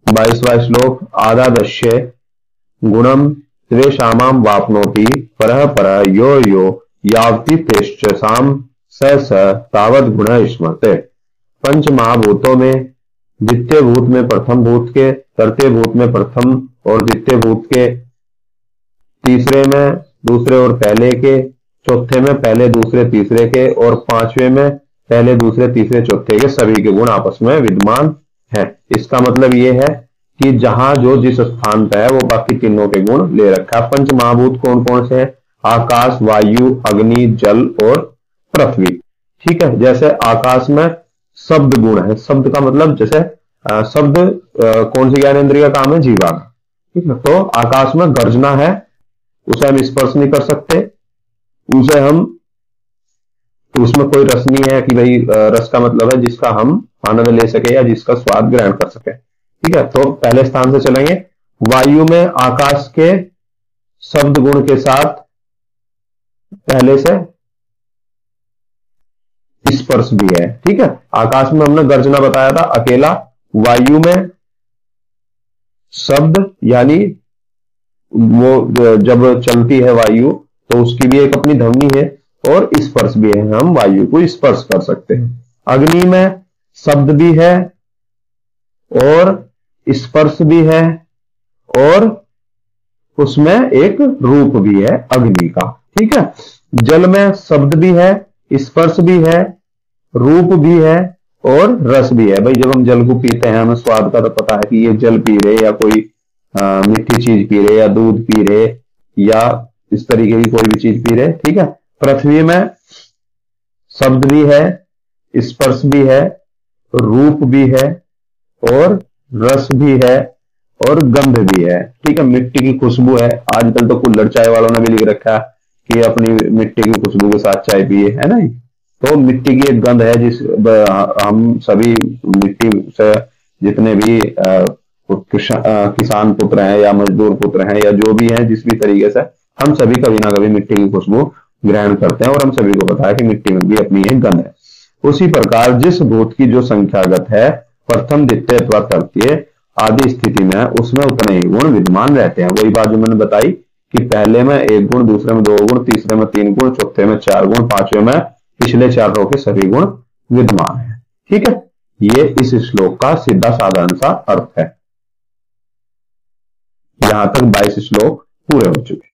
22वां श्लोक। आदादश्य गुणम त्वेषामां वाप्नोति परः परः यो यो यावति तेषां स स तावद गुण स्मृते। पंच महाभूतों में द्वितीय भूत में प्रथम भूत के, तृतीय भूत में प्रथम और द्वितीय भूत के, तीसरे में दूसरे और पहले के, चौथे में पहले दूसरे तीसरे के, और पांचवें में पहले दूसरे तीसरे चौथे के सभी के गुण आपस में विद्यमान है। इसका मतलब यह है कि जहां जो जिस स्थान पर है वो बाकी तीनों के गुण ले रखा है। पंच महाभूत कौन कौन से हैं? आकाश, वायु, अग्नि, जल और पृथ्वी। ठीक है, जैसे आकाश में शब्द गुण है। शब्द का मतलब जैसे शब्द कौन सी ज्ञानेंद्रिय का काम है? जीवा का। ठीक है, तो आकाश में गर्जना है, उसे हम स्पर्श नहीं कर सकते, उसे हम, उसमें कोई रस नहीं है कि भाई रस का मतलब है जिसका हम आनंद ले सके या जिसका स्वाद ग्रहण कर सके। ठीक है, तो पहले स्थान से चलेंगे। वायु में आकाश के शब्द गुण के साथ पहले से स्पर्श भी है। ठीक है, आकाश में हमने गर्जना बताया था अकेला, वायु में शब्द यानी वो जब चलती है वायु तो उसकी भी एक अपनी ध्वनि है, और स्पर्श भी है, हम वायु को स्पर्श कर सकते हैं। अग्नि में शब्द भी है और स्पर्श भी है, और उसमें एक रूप भी है अग्नि का। ठीक है, जल में शब्द भी है, स्पर्श भी है, रूप भी है और रस भी है। भाई जब हम जल को पीते हैं हमें स्वाद का तो पता है कि ये जल पी रहे या कोई मीठी चीज पी रहे या दूध पी रहे या इस तरीके की कोई भी चीज पी रहे। ठीक है, पृथ्वी में शब्द भी है, स्पर्श भी है, रूप भी है और रस भी है और गंध भी है। ठीक है, मिट्टी की खुशबू है। आजकल तो कुल्हड़ चाय वालों ने भी लिख रखा है कि अपनी मिट्टी की खुशबू के साथ चाय पिए, है ना। तो मिट्टी की एक गंध है जिस हम सभी मिट्टी से जितने भी किसान पुत्र हैं या मजदूर पुत्र हैं या जो भी हैं, जिस भी तरीके से हम सभी कभी ना कभी मिट्टी की खुशबू ग्रहण करते हैं, और हम सभी को पता है कि मिट्टी में भी अपनी एक गंध है। उसी प्रकार जिस भूत की जो संख्यागत है प्रथम, द्वितीय अथवा तृतीय आदि स्थिति में, उसमें उतने ही गुण विद्यमान रहते हैं। वही बात जो मैंने बताई कि पहले में एक गुण, दूसरे में 2 गुण, तीसरे में 3 गुण, चौथे में 4 गुण, पांचवें में पिछले 4 रो के सभी गुण विद्यमान है। ठीक है, ये इस श्लोक का सीधा साधारण सा अर्थ है। यहां तक 22 श्लोक पूरे हो चुके।